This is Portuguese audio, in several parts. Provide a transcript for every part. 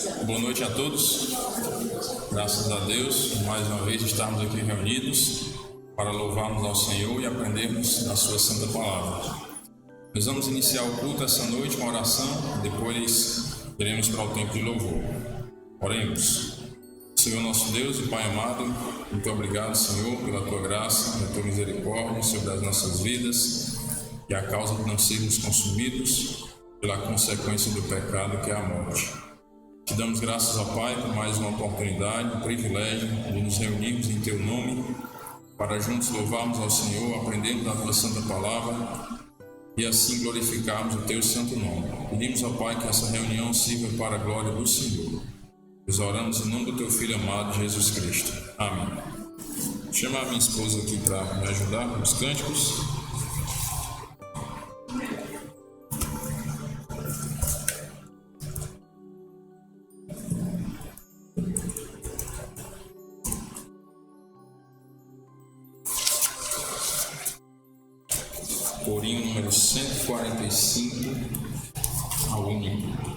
Boa noite a todos. Graças a Deus, mais uma vez estamos aqui reunidos para louvarmos ao Senhor e aprendermos da sua santa palavra. Nós vamos iniciar o culto essa noite com oração, depois iremos para o tempo de louvor. Oremos. Senhor nosso Deus e Pai amado, muito obrigado, Senhor, pela Tua graça, pela Tua misericórdia sobre as nossas vidas e a causa de não sermos consumidos pela consequência do pecado, que é a morte. Te damos graças ao Pai por mais uma oportunidade, um privilégio de nos reunirmos em Teu nome para juntos louvarmos ao Senhor, aprendendo da Tua santa palavra e assim glorificarmos o Teu santo nome. Pedimos ao Pai que essa reunião sirva para a glória do Senhor. Nós oramos em nome do Teu Filho amado, Jesus Cristo. Amém. Vou chamar a minha esposa aqui para me ajudar com os cânticos. Corinho número 145 ao 1.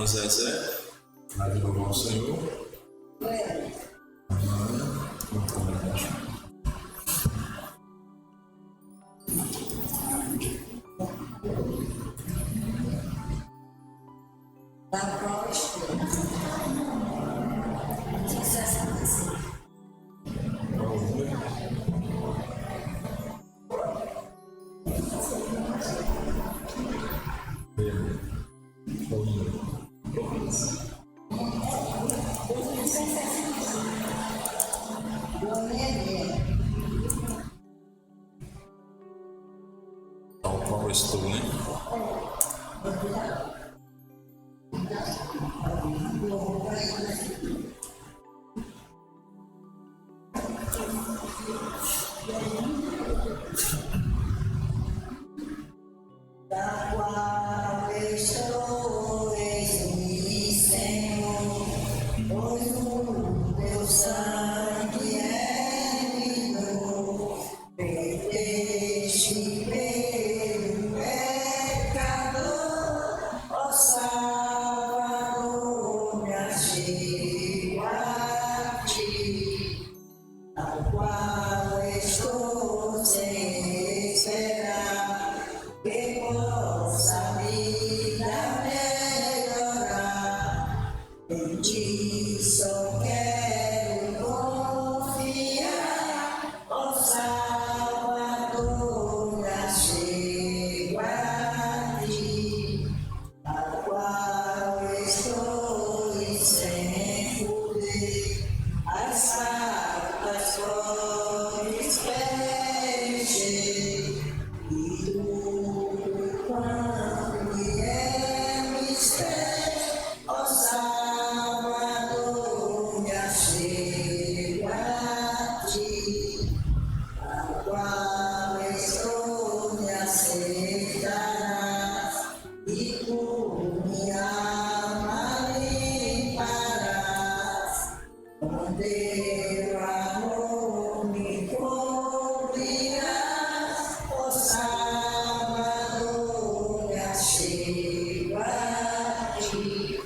Zezé, para louvar o Senhor. Tal qual estou, né? Em ti só quero confiar, ó Salvador, chego a ti, ao qual estou sem poder, as farpas podem preencher, e tudo quanto me é mistério, ó Salvador, me achego a ti, ao qual estou me aceitarás, e por minha alma limparás, com teu amor me cobrirás, ó Salvador, me achego a ti.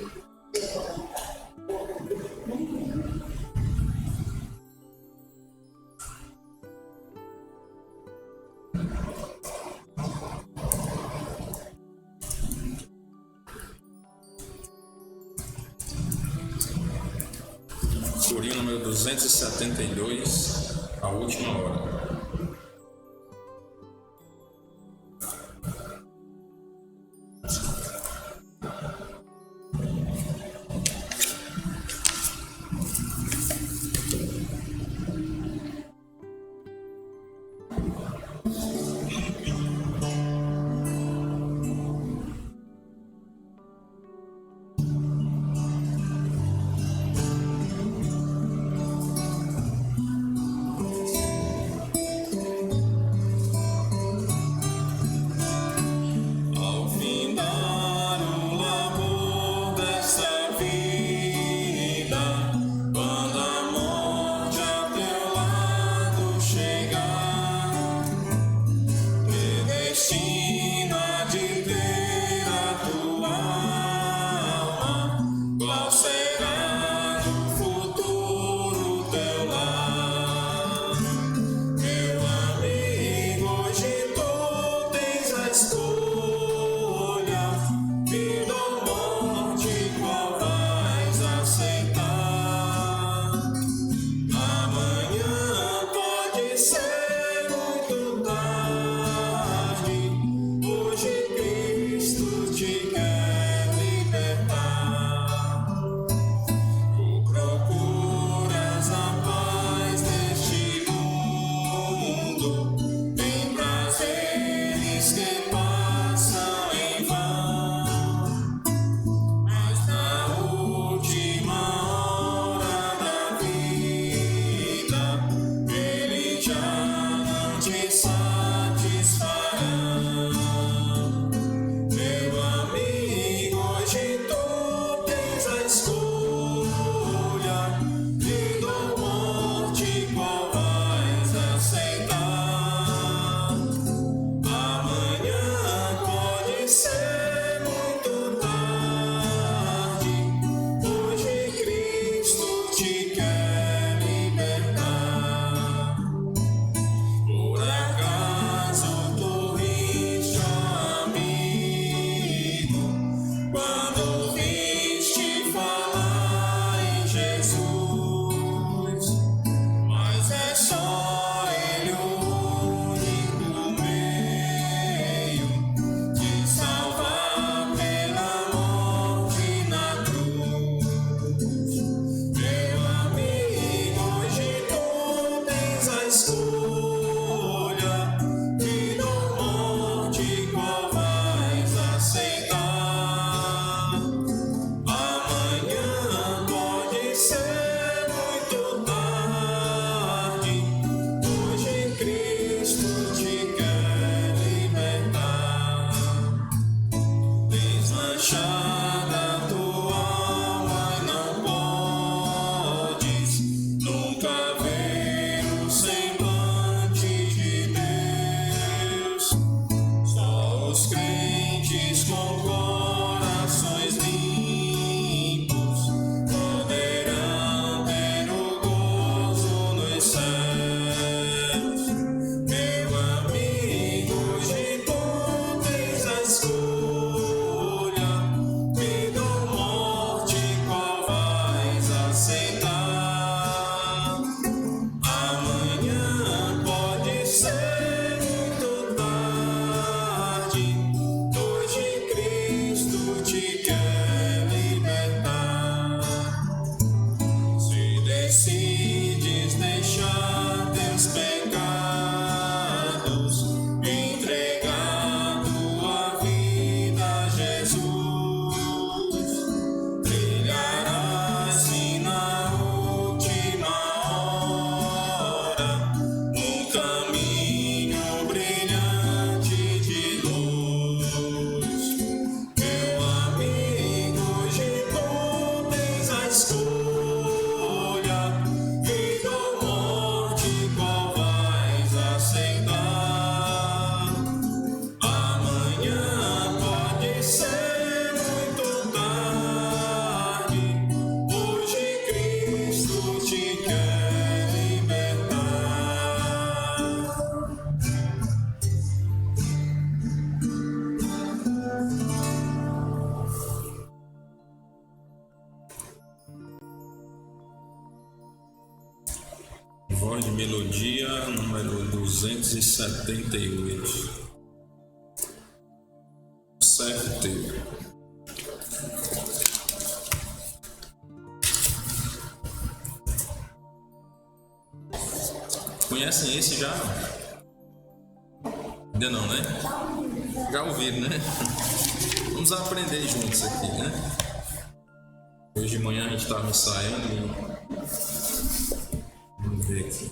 Corinho número 272, a última hora. Ao findar o labor desta vida, quando a morte a teu lado chegar, predestina de ter a tua alma, qual será no futuro teu lar? Meu amigo, hoje tu tens a escolha, vida ou morte, qual vais aceitar? Amanhã pode ser muito tarde, hoje Cristo te quer libertar. Tu procuras a paz neste mundo, em prazeres que passam em vão, mas na última hora da vida, ele já não te satisfará. Meu amigo, hoje tu tens a escolha, vida ou morte, qual vais aceitar? Amanhã pode ser muito tarde, hoje Cristo te quer libertar. Por acaso tu riste, amigo, quando ouviste falar Voz de melodia, número 278. Servo teu. Conhecem esse já? Ainda não, né? Já ouviram, né? Vamos aprender juntos aqui, né? Hoje de manhã a gente estava ensaiando e... Vamos ver aqui.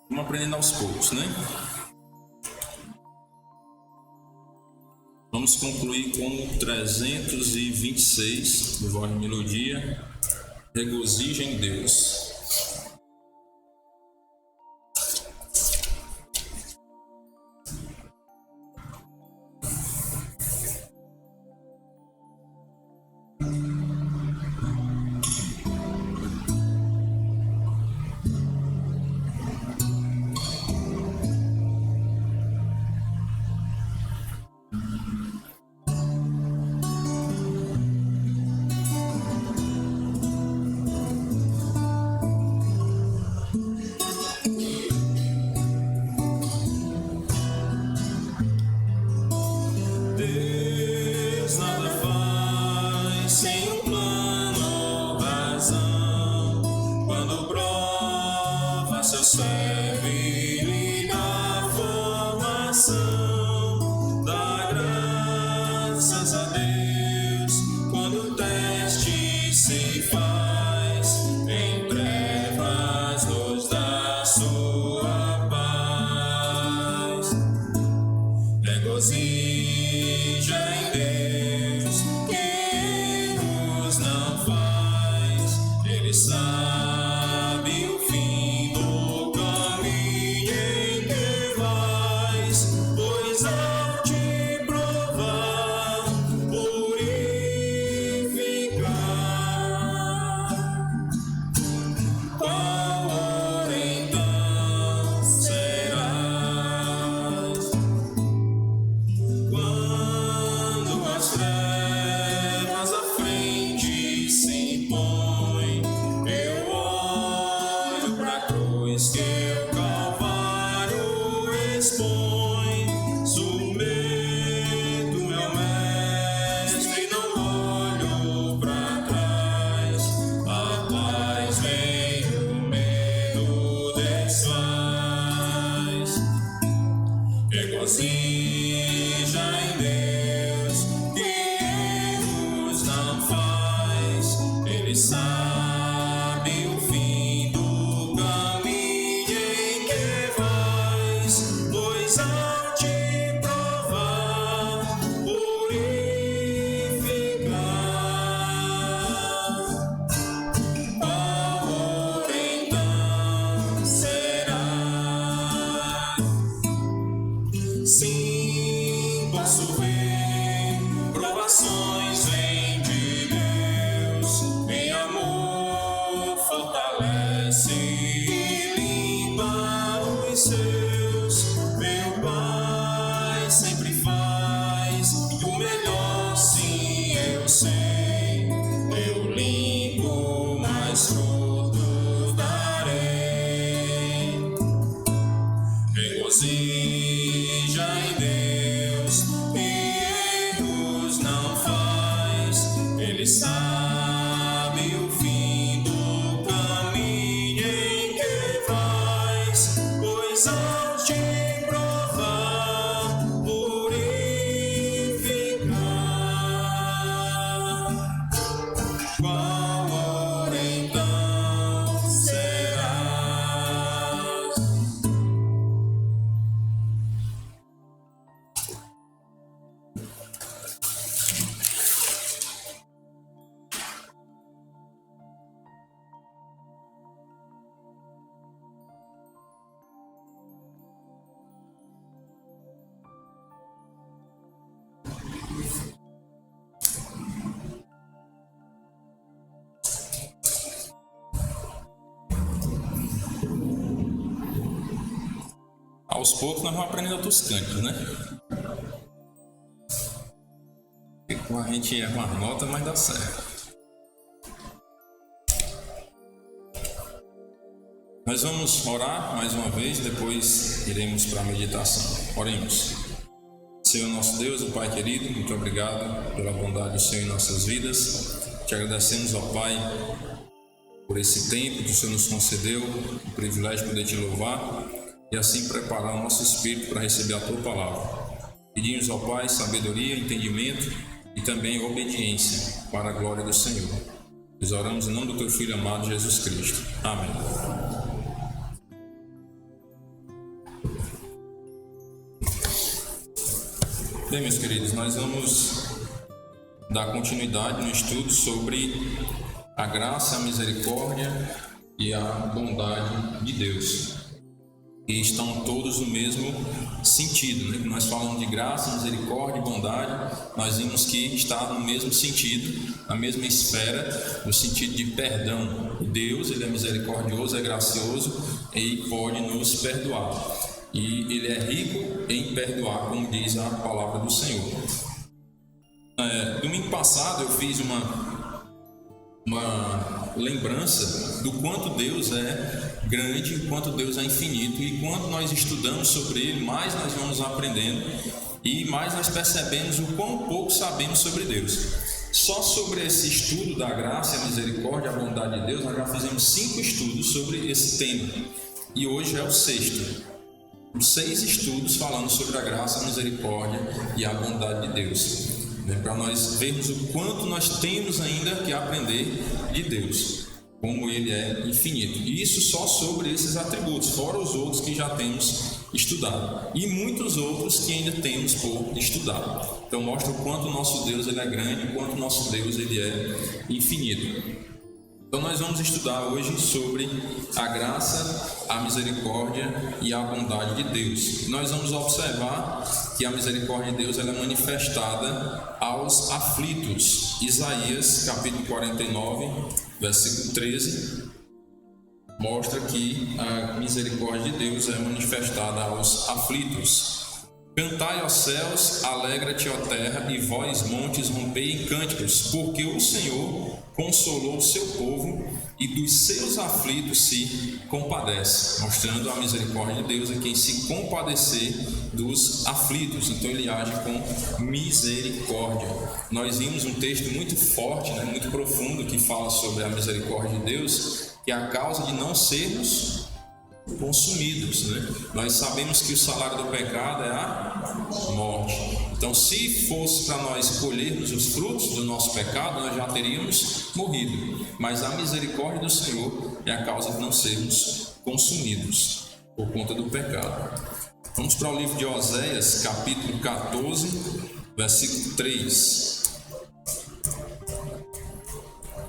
Vamos aprendendo aos poucos, né? Vamos concluir com o 326 do Voz de Melodia. Regozija em Deus. expões o medo, meu mestre, não olho pra trás. A paz vem, o medo desfaz. Regozija em Deus, que erros não faz. Ele sabe o fim do caminho em que vais, pois ao te provar, purificar, qual então será? Sim, posso ver, provações vêm de Deus, em amor fortalece e limpa os seus. Meu Pai sempre faz o melhor, sim, eu sei. Eu limpo, mais fruto darei. Regozija em Deus, e erros não faz. Ele sabe o fim do caminho em que vais, pois ao te provar, purificar, qual hora então serás? Aos poucos nós vamos aprendendo outros cânticos, né? E com a gente erra umas notas, mas dá certo. Nós vamos orar mais uma vez, depois iremos para a meditação. Oremos. Senhor nosso Deus, o Pai querido, muito obrigado pela bondade do Senhor em nossas vidas. Te agradecemos, ó Pai, por esse tempo que o Senhor nos concedeu, o privilégio de poder te louvar e assim preparar o nosso espírito para receber a Tua palavra. Pedimos ao Pai sabedoria, entendimento e também obediência para a glória do Senhor. Nós oramos em nome do Teu Filho amado Jesus Cristo. Amém. Bem, meus queridos, nós vamos dar continuidade no estudo sobre a graça, a misericórdia e a bondade de Deus. E estão todos no mesmo sentido, né? Nós falamos de graça, misericórdia e bondade, nós vimos que está no mesmo sentido, na mesma esfera, no sentido de perdão. Deus, Ele é misericordioso, é gracioso e pode nos perdoar. E Ele é rico em perdoar, como diz a palavra do Senhor. Domingo passado eu fiz uma lembrança do quanto Deus é grande, o quanto Deus é infinito, e quanto nós estudamos sobre Ele, mais nós vamos aprendendo e mais nós percebemos o quão pouco sabemos sobre Deus. Só sobre esse estudo da graça, a misericórdia, a bondade de Deus, nós já fizemos 5 estudos sobre esse tema e hoje é o 6º. 6 estudos falando sobre a graça, a misericórdia e a bondade de Deus, para nós vermos o quanto nós temos ainda que aprender de Deus, como Ele é infinito. E isso só sobre esses atributos, fora os outros que já temos estudado e muitos outros que ainda temos por estudar. Então mostra o quanto o nosso Deus Ele é grande, o quanto o nosso Deus Ele é infinito. Então nós vamos estudar hoje sobre a graça, a misericórdia e a bondade de Deus. Nós vamos observar que a misericórdia de Deus ela é manifestada aos aflitos. Isaías capítulo 49, versículo 13, mostra que a misericórdia de Deus é manifestada aos aflitos. Cantai, ó céus, alegra-te, ó terra, e vós, montes, rompei em cânticos, porque o Senhor consolou o seu povo e dos seus aflitos se compadece, mostrando a misericórdia de Deus a quem se compadecer dos aflitos. Então ele age com misericórdia. Nós vimos um texto muito forte, muito profundo, que fala sobre a misericórdia de Deus, que é a causa de não sermos consumidos, Nós sabemos que o salário do pecado é a morte. Então, se fosse para nós colhermos os frutos do nosso pecado, nós já teríamos morrido. Mas a misericórdia do Senhor é a causa de não sermos consumidos por conta do pecado. Vamos para o livro de Oséias, capítulo 14, versículo 3.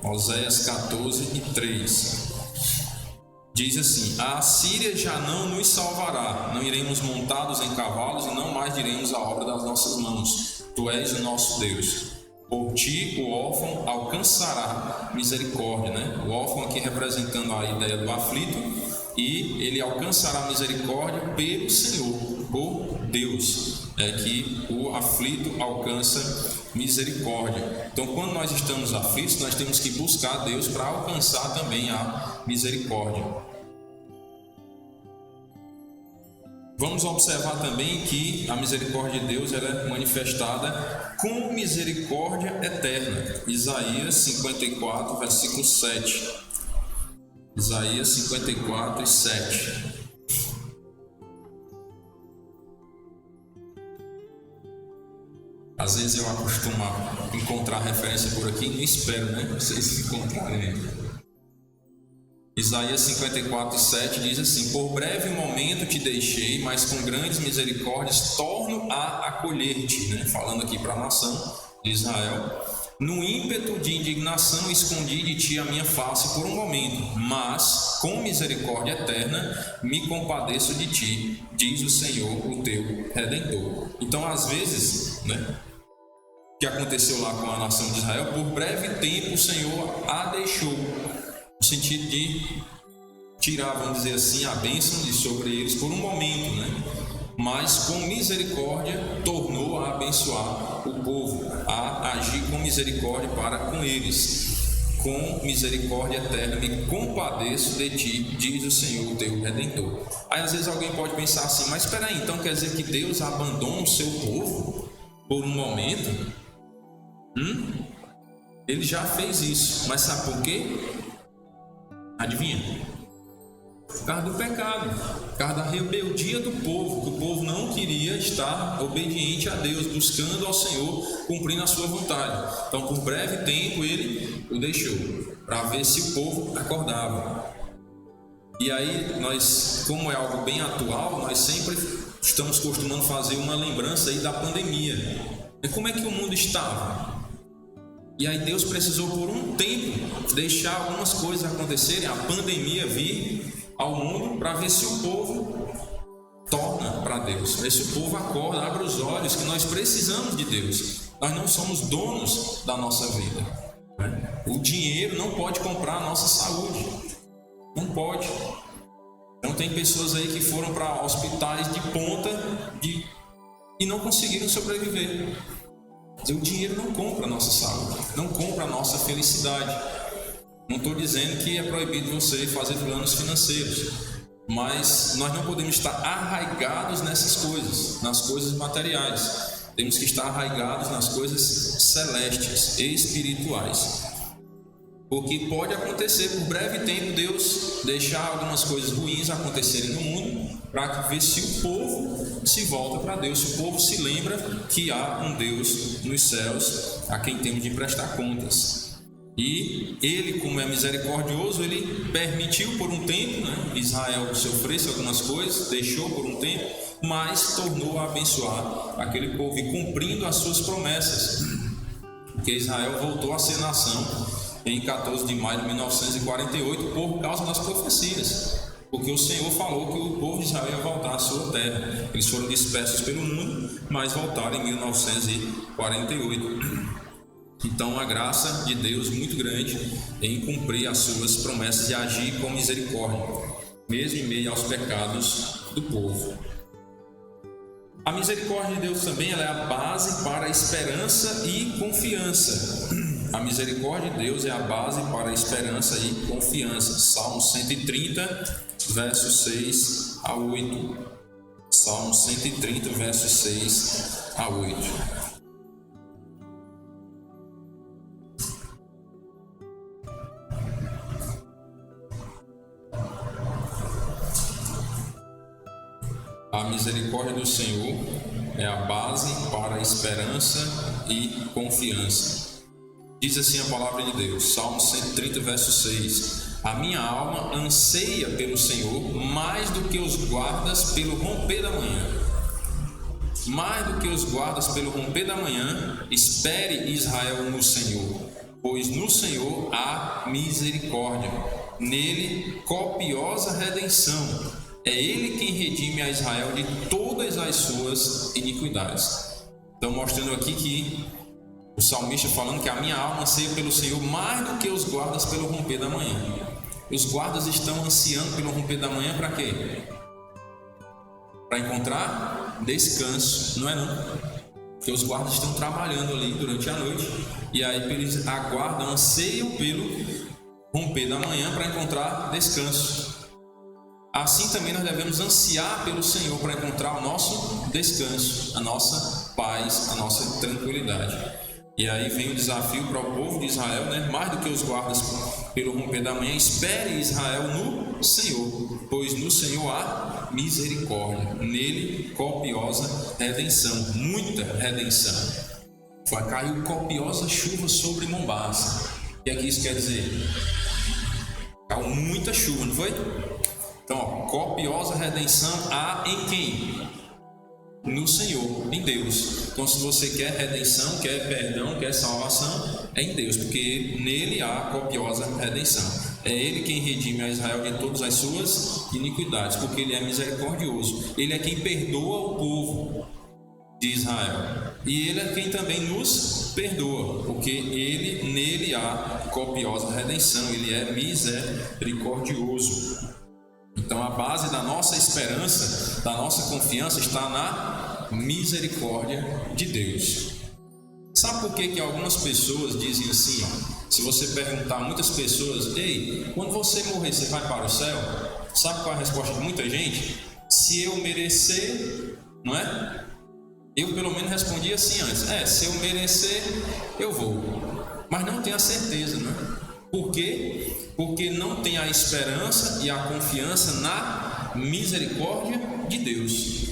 Oséias 14 e 3. Diz assim: a Assíria já não nos salvará, não iremos montados em cavalos e não mais diremos a obra das nossas mãos. Tu és o nosso Deus. Por ti o órfão alcançará misericórdia, O órfão aqui representando a ideia do aflito, e ele alcançará misericórdia pelo Senhor, por Deus, que o aflito alcança misericórdia. Então, quando nós estamos aflitos, nós temos que buscar Deus para alcançar também a misericórdia. Vamos observar também que a misericórdia de Deus ela é manifestada com misericórdia eterna. Isaías 54, versículo 7. Isaías 54 e 7. Às vezes eu acostumo a encontrar referência por aqui e não espero, vocês encontrarem. Isaías 54 e 7 diz assim: por breve momento te deixei, mas com grandes misericórdias torno a acolher-te, falando aqui para a nação de Israel. No ímpeto de indignação escondi de ti a minha face por um momento, mas com misericórdia eterna me compadeço de ti, diz o Senhor, o teu Redentor. Então, às vezes, o que aconteceu lá com a nação de Israel, por breve tempo o Senhor a deixou, no sentido de tirar, vamos dizer assim, a bênção de sobre eles por um momento, mas com misericórdia tornou a abençoar o povo, a agir com misericórdia para com eles. Com misericórdia eterna me compadeço de ti, diz o Senhor, teu Redentor. Aí às vezes alguém pode pensar assim: mas espera aí, então quer dizer que Deus abandona o seu povo por um momento? Ele já fez isso, mas sabe por quê? Adivinha? Por causa do pecado, por causa da rebeldia do povo, que o povo não queria estar obediente a Deus, buscando ao Senhor, cumprindo a sua vontade. Então, por breve tempo, ele o deixou, para ver se o povo acordava. E aí, nós, como é algo bem atual, nós sempre estamos costumando fazer uma lembrança aí da pandemia. E como é que o mundo estava? E aí Deus precisou por um tempo deixar algumas coisas acontecerem, a pandemia vir ao mundo, para ver se o povo torna para Deus, ver se o povo acorda, abre os olhos, que nós precisamos de Deus. Nós não somos donos da nossa vida, O dinheiro não pode comprar a nossa saúde, não pode. Então tem pessoas aí que foram para hospitais de ponta e não conseguiram sobreviver. O dinheiro não compra a nossa saúde, não compra a nossa felicidade. Não estou dizendo que é proibido você fazer planos financeiros, mas nós não podemos estar arraigados nessas coisas, nas coisas materiais. Temos que estar arraigados nas coisas celestes e espirituais. Porque pode acontecer, por breve tempo, Deus deixar algumas coisas ruins acontecerem no mundo, para ver se o povo se volta para Deus, se o povo se lembra que há um Deus nos céus a quem temos de prestar contas. E ele, como é misericordioso, ele permitiu por um tempo, Israel sofresse algumas coisas, deixou por um tempo, mas tornou a abençoar aquele povo e cumprindo as suas promessas, porque Israel voltou a ser nação em 14 de maio de 1948 por causa das profecias, porque o Senhor falou que o povo de Israel ia voltar à sua terra. Eles foram dispersos pelo mundo, mas voltaram em 1948. Então, a graça de Deus muito grande em cumprir as suas promessas e agir com misericórdia, mesmo em meio aos pecados do povo. A misericórdia de Deus também ela é a base para a esperança e confiança. A misericórdia de Deus é a base para a esperança e confiança. Salmo 130, versos 6 a 8. Salmo 130, versos 6 a 8. A misericórdia do Senhor é a base para a esperança e confiança. Diz assim a palavra de Deus, Salmo 130, verso 6. A minha alma anseia pelo Senhor mais do que os guardas pelo romper da manhã. Mais do que os guardas pelo romper da manhã, espere Israel no Senhor, pois no Senhor há misericórdia, nele copiosa redenção. É Ele quem redime a Israel de todas as suas iniquidades. Então, mostrando aqui que o salmista falando que a minha alma anseia pelo Senhor mais do que os guardas pelo romper da manhã. Os guardas estão ansiando pelo romper da manhã para quê? Para encontrar descanso, não é não? Porque os guardas estão trabalhando ali durante a noite e aí eles aguardam, anseiam pelo romper da manhã para encontrar descanso. Assim também nós devemos ansiar pelo Senhor para encontrar o nosso descanso, a nossa paz, a nossa tranquilidade. E aí vem o desafio para o povo de Israel, né? Mais do que os guardas pelo romper da manhã, espere Israel no Senhor, pois no Senhor há misericórdia, nele copiosa redenção, muita redenção. Caiu copiosa chuva sobre Mombaça. O que é que isso quer dizer? Caiu muita chuva, não foi? Então, copiosa redenção há em quem? No Senhor, em Deus. Então, se você quer redenção, quer perdão, quer salvação, é em Deus, porque nele há copiosa redenção. É Ele quem redime a Israel de todas as suas iniquidades, porque Ele é misericordioso. Ele é quem perdoa o povo de Israel. E Ele é quem também nos perdoa, porque nele há copiosa redenção. Ele é misericordioso. Então a base da nossa esperança, da nossa confiança está na misericórdia de Deus. Sabe por que algumas pessoas dizem assim, ó, se você perguntar a muitas pessoas, ei, quando você morrer você vai para o céu? Sabe qual é a resposta de muita gente? Se eu merecer, não é? Eu pelo menos respondi assim antes, se eu merecer, eu vou. Mas não tenho a certeza, né? Por quê? Porque não tem a esperança e a confiança na misericórdia de Deus.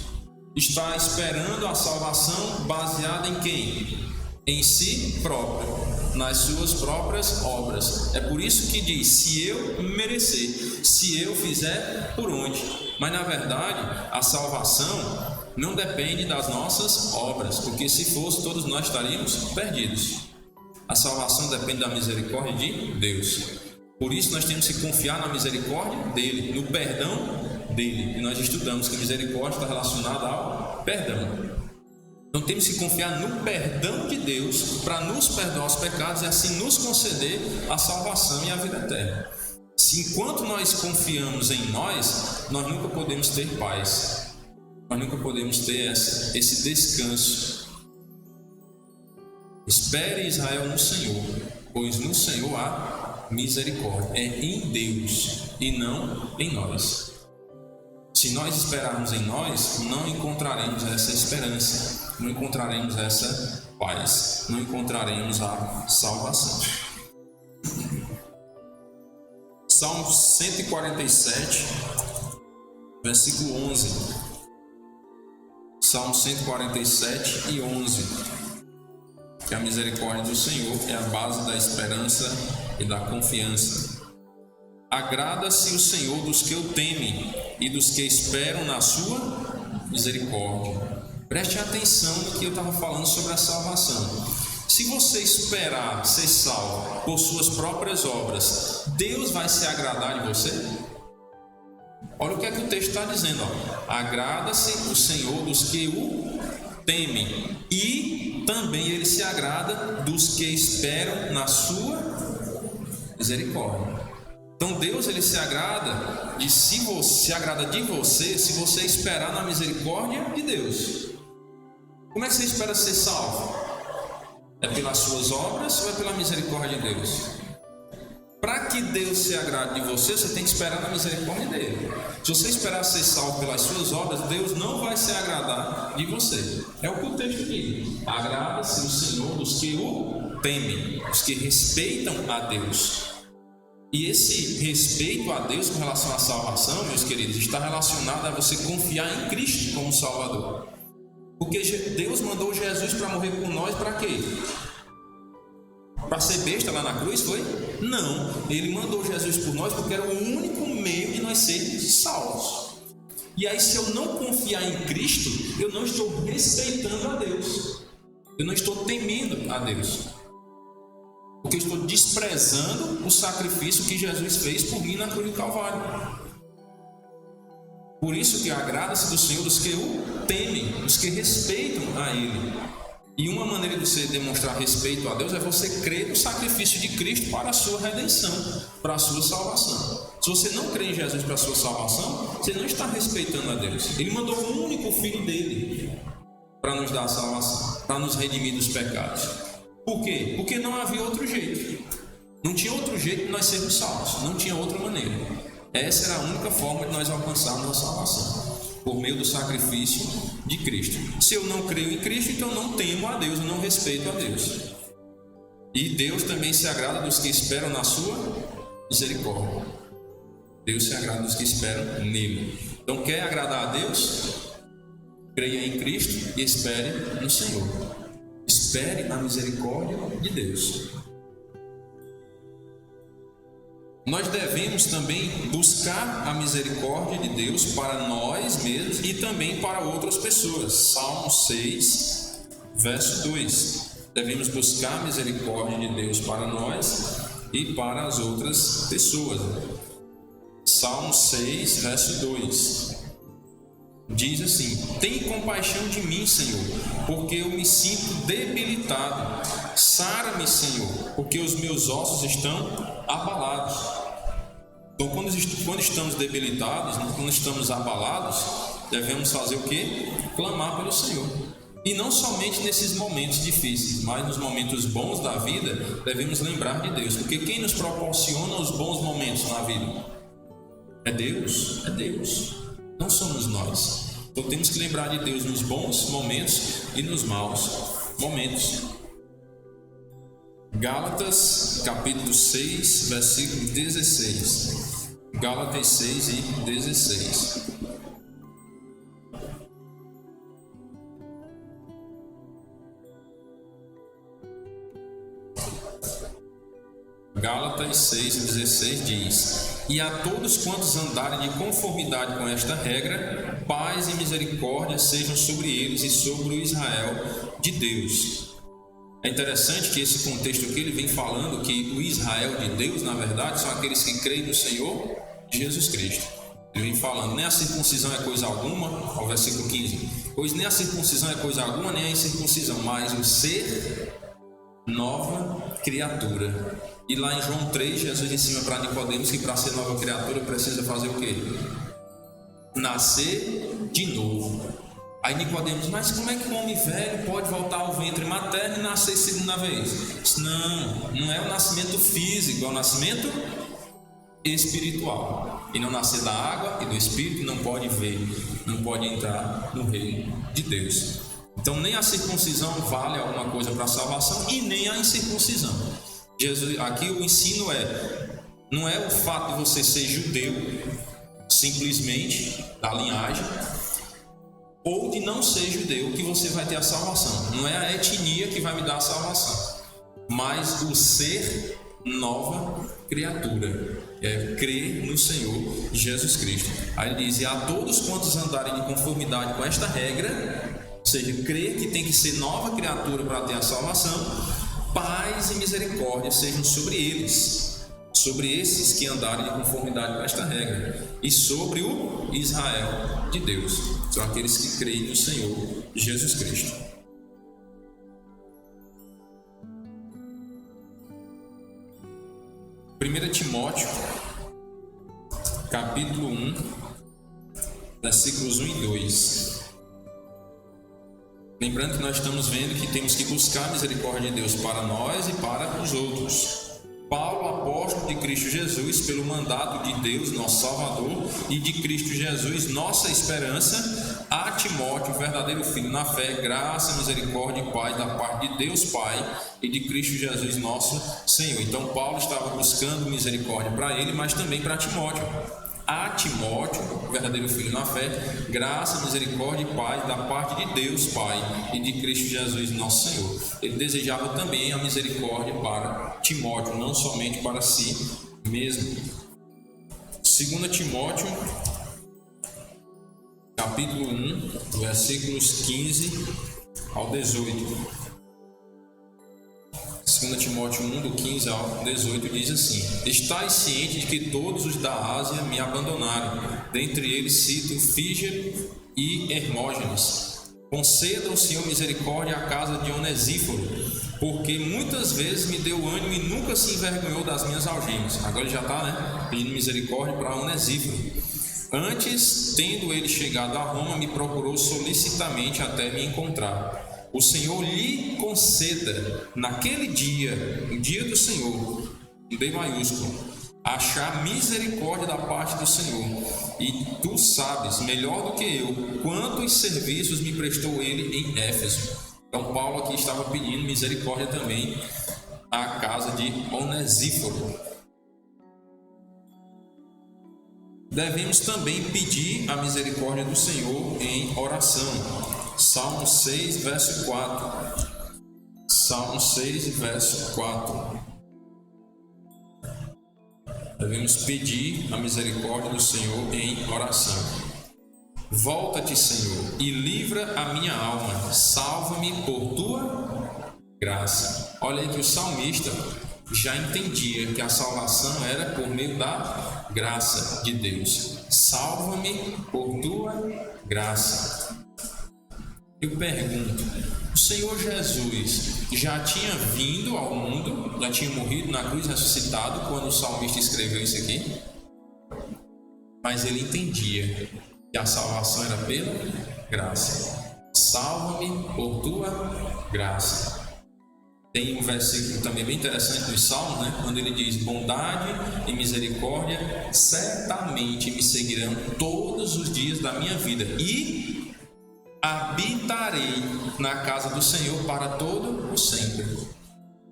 Está esperando a salvação baseada em quem? Em si próprio, nas suas próprias obras. É por isso que diz, se eu merecer, se eu fizer, por onde? Mas na verdade, a salvação não depende das nossas obras, porque se fosse, todos nós estaríamos perdidos. A salvação depende da misericórdia de Deus. Por isso nós temos que confiar na misericórdia dele, no perdão dele. E nós estudamos que a misericórdia está relacionada ao perdão. Então temos que confiar no perdão de Deus para nos perdoar os pecados e assim nos conceder a salvação e a vida eterna. Se enquanto nós confiamos em nós nunca podemos ter paz. Nós nunca podemos ter esse descanso. Espere Israel no Senhor, pois no Senhor há misericórdia. É em Deus e não em nós. Se nós esperarmos em nós, não encontraremos essa esperança, não encontraremos essa paz, não encontraremos a salvação. Salmo 147, versículo 11. Salmo 147 e 11. Que a misericórdia do Senhor é a base da esperança e da confiança. Agrada-se o Senhor dos que o temem e dos que esperam na sua misericórdia. Preste atenção no que eu estava falando sobre a salvação. Se você esperar ser salvo por suas próprias obras, Deus vai se agradar de você? Olha o que é que o texto está dizendo. Agrada-se o Senhor dos que o temem e também Ele se agrada dos que esperam na sua misericórdia. Então Deus ele se agrada de se agrada de você se você esperar na misericórdia de Deus. Como é que você espera ser salvo? É pelas suas obras ou é pela misericórdia de Deus? Para que Deus se agrade de você, você tem que esperar na misericórdia dele. Se você esperar ser salvo pelas suas obras, Deus não vai se agradar de você. É o que o texto diz: agrada-se o Senhor dos que o temem, os que respeitam a Deus. E esse respeito a Deus com relação à salvação, meus queridos, está relacionado a você confiar em Cristo como Salvador. Porque Deus mandou Jesus para morrer por nós, para quê? Para ser besta lá na cruz, foi? Não, Ele mandou Jesus por nós porque era o único meio de nós sermos salvos. E aí, se eu não confiar em Cristo, eu não estou respeitando a Deus, eu não estou temendo a Deus, porque eu estou desprezando o sacrifício que Jesus fez por mim na cruz do Calvário. Por isso que agrada-se do Senhor os que o temem, os que respeitam a Ele. E uma maneira de você demonstrar respeito a Deus é você crer no sacrifício de Cristo para a sua redenção, para a sua salvação. Se você não crê em Jesus para a sua salvação, você não está respeitando a Deus. Ele mandou o único Filho dele para nos dar a salvação, para nos redimir dos pecados. Por quê? Porque não havia outro jeito. Não tinha outro jeito de nós sermos salvos. Não tinha outra maneira. Essa era a única forma de nós alcançarmos a salvação, por meio do sacrifício de Cristo. Se eu não creio em Cristo, então não temo a Deus, eu não respeito a Deus. E Deus também se agrada dos que esperam na sua misericórdia. Deus se agrada dos que esperam nele. Então, quer agradar a Deus? Creia em Cristo e espere no Senhor. Espere na misericórdia de Deus. Nós devemos também buscar a misericórdia de Deus para nós mesmos e também para outras pessoas. Salmo 6, verso 2. Devemos buscar a misericórdia de Deus para nós e para as outras pessoas. Salmo 6, verso 2. Diz assim: tem compaixão de mim, Senhor, porque eu me sinto debilitado. Sara-me, Senhor, porque os meus ossos estão abalados. Então, quando estamos debilitados, quando estamos abalados, devemos fazer o quê? Clamar pelo Senhor. E não somente nesses momentos difíceis, mas nos momentos bons da vida, devemos lembrar de Deus. Porque quem nos proporciona os bons momentos na vida? É Deus, não somos nós. Então temos que lembrar de Deus nos bons momentos e nos maus momentos. Gálatas capítulo 6, versículo 16. Gálatas 6 e 16. Gálatas 6 e 16 diz: e a todos quantos andarem de conformidade com esta regra, paz e misericórdia sejam sobre eles e sobre o Israel de Deus. É interessante que esse contexto aqui ele vem falando que o Israel de Deus, na verdade, são aqueles que creem no Senhor Jesus Cristo. Ele vem falando: nem a circuncisão é coisa alguma, ao versículo 15, pois nem a circuncisão é coisa alguma, nem a incircuncisão, mas o ser nova criatura. E lá em João 3, Jesus ensina para Nicodemos que para ser nova criatura precisa fazer o quê? Nascer de novo. Aí Nicodemos: mas como é que um homem velho pode voltar ao ventre materno e nascer segunda vez? Não é o nascimento físico, é o nascimento espiritual. E não nascer da água e do Espírito não pode ver, não pode entrar no reino de Deus. Então nem a circuncisão vale alguma coisa para a salvação e nem a incircuncisão. Jesus, aqui o ensino não é o fato de você ser judeu, simplesmente da linhagem, ou de não ser judeu que você vai ter a salvação. Não é a etnia que vai me dar a salvação, mas o ser nova criatura, é crer no Senhor Jesus Cristo. Aí ele diz: e a todos quantos andarem de conformidade com esta regra, ou seja, crer que tem que ser nova criatura para ter a salvação, paz e misericórdia sejam sobre eles, sobre esses que andarem de conformidade com esta regra, e sobre o Israel de Deus, são aqueles que creem no Senhor Jesus Cristo. Primeira Timóteo capítulo 1, versículos 1 e 2. Lembrando que nós estamos vendo que temos que buscar a misericórdia de Deus para nós e para os outros. Paulo, apóstolo de Cristo Jesus, pelo mandato de Deus, nosso Salvador, e de Cristo Jesus, nossa esperança, a Timóteo, verdadeiro filho na fé, graça, misericórdia e paz da parte de Deus Pai e de Cristo Jesus, nosso Senhor. Então Paulo estava buscando misericórdia para ele, mas também para Timóteo. A Timóteo, verdadeiro filho na fé, graça, misericórdia e paz da parte de Deus Pai e de Cristo Jesus, nosso Senhor. Ele desejava também a misericórdia para Timóteo, não somente para si mesmo. 2 Timóteo, capítulo 1, versículos 15 ao 18. 2 Timóteo 1, do 15 ao 18, diz assim: Estais ciente de que todos os da Ásia me abandonaram, dentre eles cito Fígelo e Hermógenes. Conceda ao Senhor misericórdia à casa de Onesíforo, porque muitas vezes me deu ânimo e nunca se envergonhou das minhas algemas. Agora ele já está, pedindo misericórdia para Onesíforo. Antes, tendo ele chegado a Roma, me procurou solicitamente até me encontrar. O Senhor lhe conceda, naquele dia, o dia do Senhor, em B maiúsculo, achar misericórdia da parte do Senhor. E tu sabes, melhor do que eu, quantos serviços me prestou ele em Éfeso. Então Paulo aqui estava pedindo misericórdia também à casa de Onesíforo. Devemos também pedir a misericórdia do Senhor em oração. Salmo 6, verso 4. Salmo 6, verso 4. Devemos pedir a misericórdia do Senhor em oração. Volta-te, Senhor, e livra a minha alma. Salva-me por tua graça. Olha aí que o salmista já entendia que a salvação era por meio da graça de Deus. Salva-me por tua graça. Eu pergunto, o Senhor Jesus já tinha vindo ao mundo, já tinha morrido na cruz, ressuscitado, quando o salmista escreveu isso aqui? Mas ele entendia que a salvação era pela graça. Salva-me por tua graça. Tem um versículo também bem interessante nos Salmos, quando ele diz: bondade e misericórdia certamente me seguirão todos os dias da minha vida, e habitarei na casa do Senhor para todo o sempre.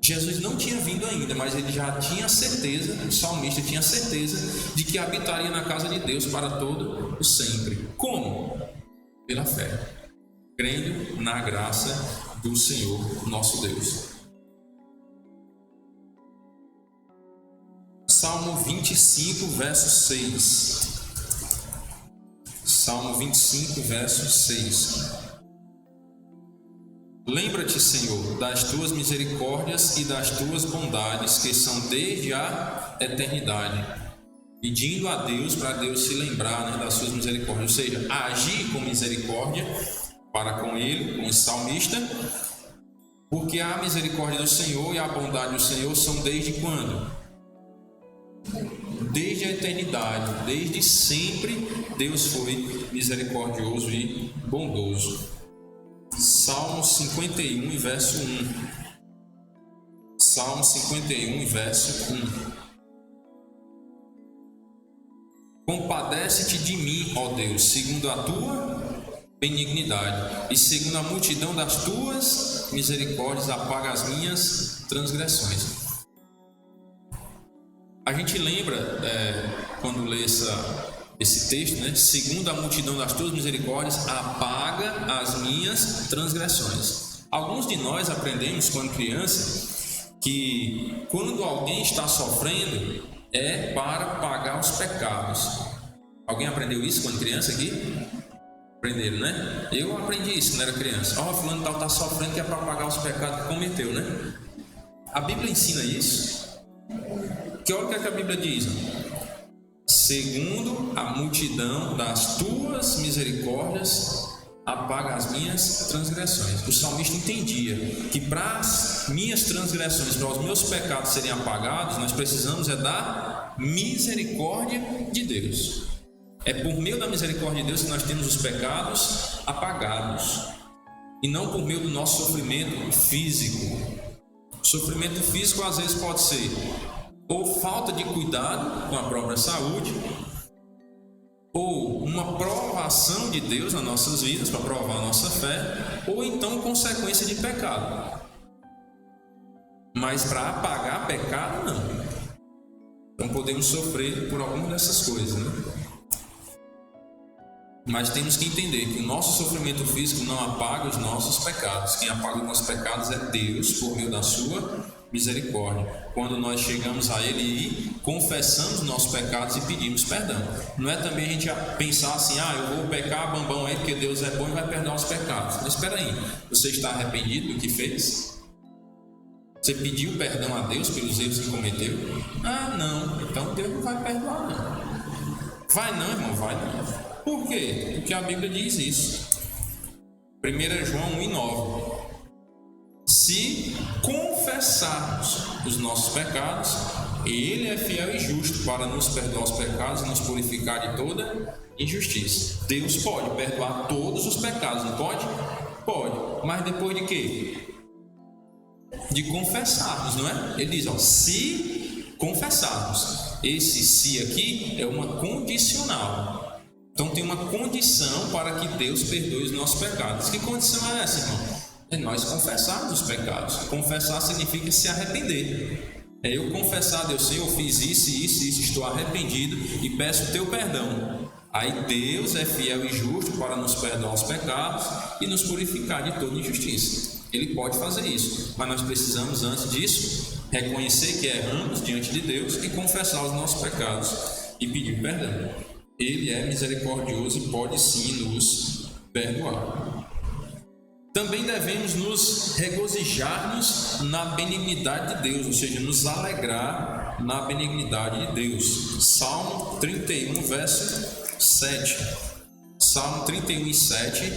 Jesus não tinha vindo ainda, mas ele já tinha certeza, o salmista tinha certeza de que habitaria na casa de Deus para todo o sempre. Como? Pela fé, crendo na graça do Senhor nosso Deus. Salmo 25, verso 6. Salmo 25, verso 6. Lembra-te, Senhor, das tuas misericórdias e das tuas bondades, que são desde a eternidade. Pedindo a Deus, para Deus se lembrar das suas misericórdias, ou seja, agir com misericórdia para com ele, com o salmista, porque a misericórdia do Senhor e a bondade do Senhor são desde quando? Desde a eternidade, desde sempre Deus foi misericordioso e bondoso. Salmo 51, verso 1. Salmo 51, verso 1. Compadece-te de mim, ó Deus, segundo a tua benignidade, e segundo a multidão das tuas misericórdias, apaga as minhas transgressões. A gente lembra, quando lê esse texto, segundo a multidão das tuas misericórdias, apaga as minhas transgressões. Alguns de nós aprendemos quando criança que quando alguém está sofrendo é para pagar os pecados. Alguém aprendeu isso quando criança aqui? Aprenderam, né? Eu aprendi isso quando era criança. Fulano tal está sofrendo que é para pagar os pecados que cometeu, né? A Bíblia ensina isso. Que olha o que a Bíblia diz: segundo a multidão das tuas misericórdias, apaga as minhas transgressões. O salmista entendia que para as minhas transgressões, para os meus pecados serem apagados, nós precisamos da misericórdia de Deus. É por meio da misericórdia de Deus que nós temos os pecados apagados. e não por meio do nosso sofrimento físico. Sofrimento físico às vezes pode ser ou falta de cuidado com a própria saúde, ou uma provação de Deus nas nossas vidas para provar a nossa fé, ou então consequência de pecado. Mas para apagar pecado, não. Então podemos sofrer por alguma dessas coisas, né? Mas temos que entender que o nosso sofrimento físico não apaga os nossos pecados. Quem apaga os nossos pecados é Deus, por meio da sua misericórdia. Quando nós chegamos a Ele e confessamos os nossos pecados e pedimos perdão. Não é também a gente pensar assim, eu vou pecar bambão aí porque Deus é bom e vai perdoar os pecados. Mas espera aí, você está arrependido do que fez? Você pediu perdão a Deus pelos erros que cometeu? Não, então Deus não vai perdoar não. Vai não, irmão, vai não. Por quê? Porque a Bíblia diz isso. 1 João 1,9. Se confessarmos os nossos pecados, Ele é fiel e justo para nos perdoar os pecados e nos purificar de toda injustiça. Deus pode perdoar todos os pecados, não pode? Pode. Mas depois de quê? De confessarmos, não é? Ele diz, se confessarmos. Esse se aqui é uma condicional. Então tem uma condição para que Deus perdoe os nossos pecados. Que condição é essa, irmão? É nós confessarmos os pecados. Confessar significa se arrepender. É eu confessar a Deus, Senhor, eu fiz isso, estou arrependido e peço o teu perdão. Aí Deus é fiel e justo para nos perdoar os pecados e nos purificar de toda injustiça. Ele pode fazer isso, mas nós precisamos antes disso reconhecer que erramos diante de Deus e confessar os nossos pecados e pedir perdão. Ele é misericordioso e pode sim nos perdoar. Também devemos nos regozijar-nos na benignidade de Deus, ou seja, nos alegrar na benignidade de Deus. Salmo 31, verso 7. Salmo 31, 7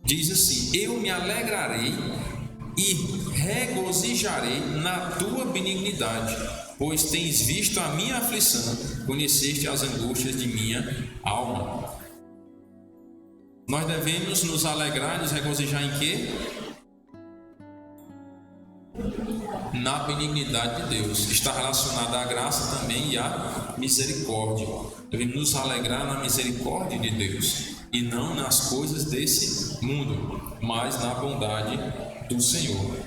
diz assim: eu me alegrarei e regozijarei na tua benignidade, pois tens visto a minha aflição, conheceste as angústias de minha alma. Nós devemos nos alegrar e nos regozijar em quê? Na benignidade de Deus. Está relacionada à graça também e à misericórdia. Devemos nos alegrar na misericórdia de Deus e não nas coisas desse mundo, mas na bondade do Senhor.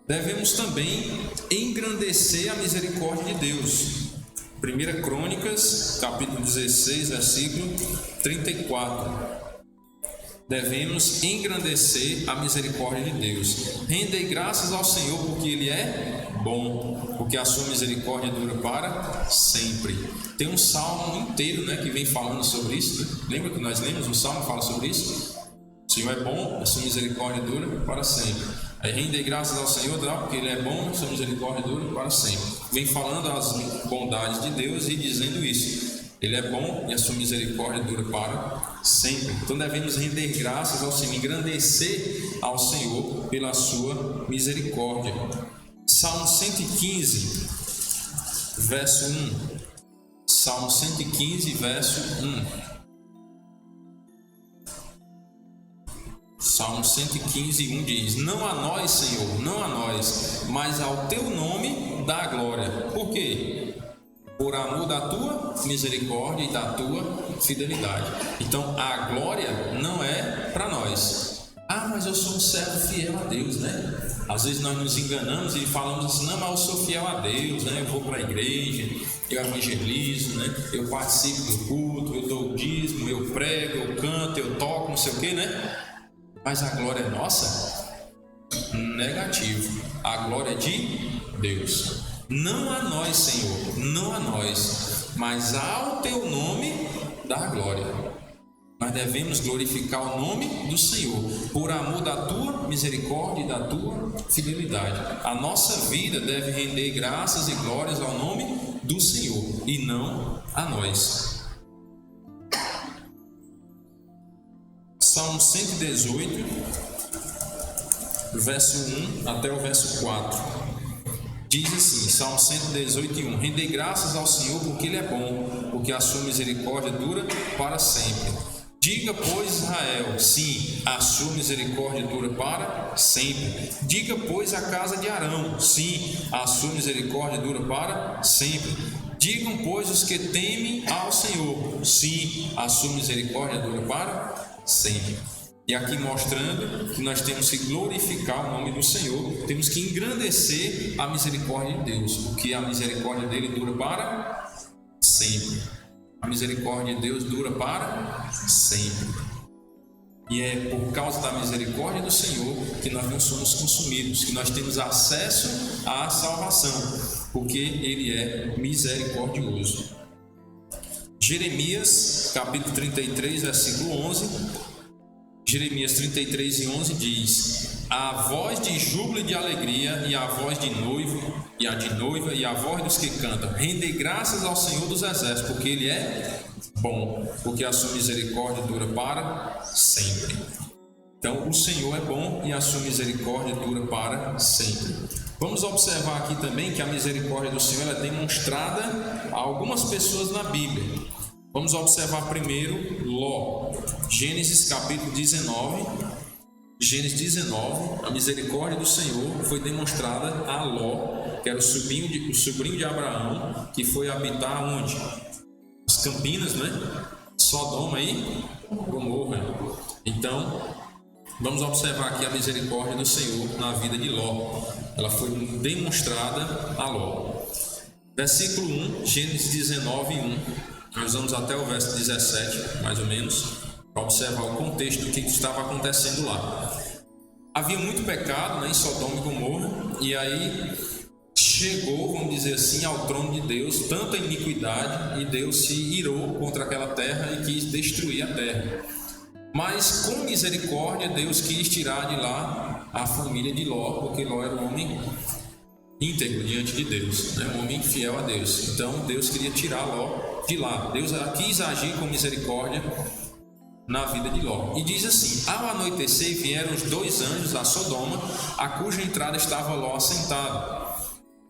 Devemos também engrandecer a misericórdia de Deus. 1 Crônicas, capítulo 16, versículo 34. Devemos engrandecer a misericórdia de Deus. Rendei graças ao Senhor porque Ele é bom, porque a sua misericórdia dura para sempre. Tem um salmo inteiro, que vem falando sobre isso. Lembra que nós lemos? Um salmo que fala sobre isso? O Senhor é bom, a sua misericórdia dura para sempre. Aí rendei graças ao Senhor, porque Ele é bom, a sua misericórdia dura para sempre. Vem falando as bondades de Deus e dizendo isso. Ele é bom e a sua misericórdia dura para sempre. Então devemos render graças ao Senhor, engrandecer ao Senhor pela sua misericórdia. Salmo 115, verso 1. Salmo 115, verso 1. Salmo 115, 1 diz: não a nós, Senhor, não a nós, mas ao teu nome dá glória. Por quê? Por amor da tua misericórdia e da tua fidelidade. Então a glória não é para nós. Mas eu sou um servo fiel a Deus, Às vezes nós nos enganamos e falamos assim: não, mas eu sou fiel a Deus, Eu vou para a igreja, eu evangelizo, Eu participo do culto, eu dou o dízimo, eu prego, eu canto, eu toco, não sei o que, Mas a glória é nossa? Negativo. A glória é de Deus. Não a nós, Senhor, não a nós, mas ao teu nome dá glória. Nós devemos glorificar o nome do Senhor, por amor da tua misericórdia e da tua fidelidade. A nossa vida deve render graças e glórias ao nome do Senhor e não a nós. Salmo 118, verso 1 até o verso 4. Diz assim, Salmo 118, 1: rendei graças ao Senhor porque Ele é bom, porque a sua misericórdia dura para sempre. Diga, pois, Israel, sim, a sua misericórdia dura para sempre. Diga, pois, a casa de Arão, sim, a sua misericórdia dura para sempre. Digam, pois, os que temem ao Senhor, sim, a sua misericórdia dura para sempre. E aqui mostrando que nós temos que glorificar o nome do Senhor, temos que engrandecer a misericórdia de Deus, porque a misericórdia dele dura para sempre. A misericórdia de Deus dura para sempre. E é por causa da misericórdia do Senhor que nós não somos consumidos, que nós temos acesso à salvação, porque Ele é misericordioso. Jeremias, capítulo 33, versículo 11. Jeremias 33 e 11 diz: a voz de júbilo e de alegria, e a voz de noivo, e a de noiva, e a voz dos que cantam, rendei graças ao Senhor dos exércitos, porque Ele é bom, porque a sua misericórdia dura para sempre. Então o Senhor é bom e a sua misericórdia dura para sempre. Vamos observar aqui também que a misericórdia do Senhor é demonstrada a algumas pessoas na Bíblia. Vamos observar primeiro Ló, Gênesis capítulo 19. Gênesis 19, a misericórdia do Senhor foi demonstrada a Ló, que era o sobrinho de Abraão, que foi habitar onde? As Campinas, né? Sodoma e Gomorra. Então, vamos observar aqui a misericórdia do Senhor na vida de Ló. Ela foi demonstrada a Ló. Versículo 1, Gênesis 19, 1. Nós vamos até o verso 17, mais ou menos, para observar o contexto do que estava acontecendo lá. Havia muito pecado, né, em Sodoma e Gomorra, e aí chegou, vamos dizer assim, ao trono de Deus tanta iniquidade, e Deus se irou contra aquela terra e quis destruir a terra. Mas com misericórdia Deus quis tirar de lá a família de Ló, porque Ló era um homem íntegro diante de Deus, né? Um homem fiel a Deus. Então Deus queria tirar Ló de lá. Deus quis agir com misericórdia na vida de Ló. E diz assim: ao anoitecer vieram os 2 anjos a Sodoma, a cuja entrada estava Ló assentado.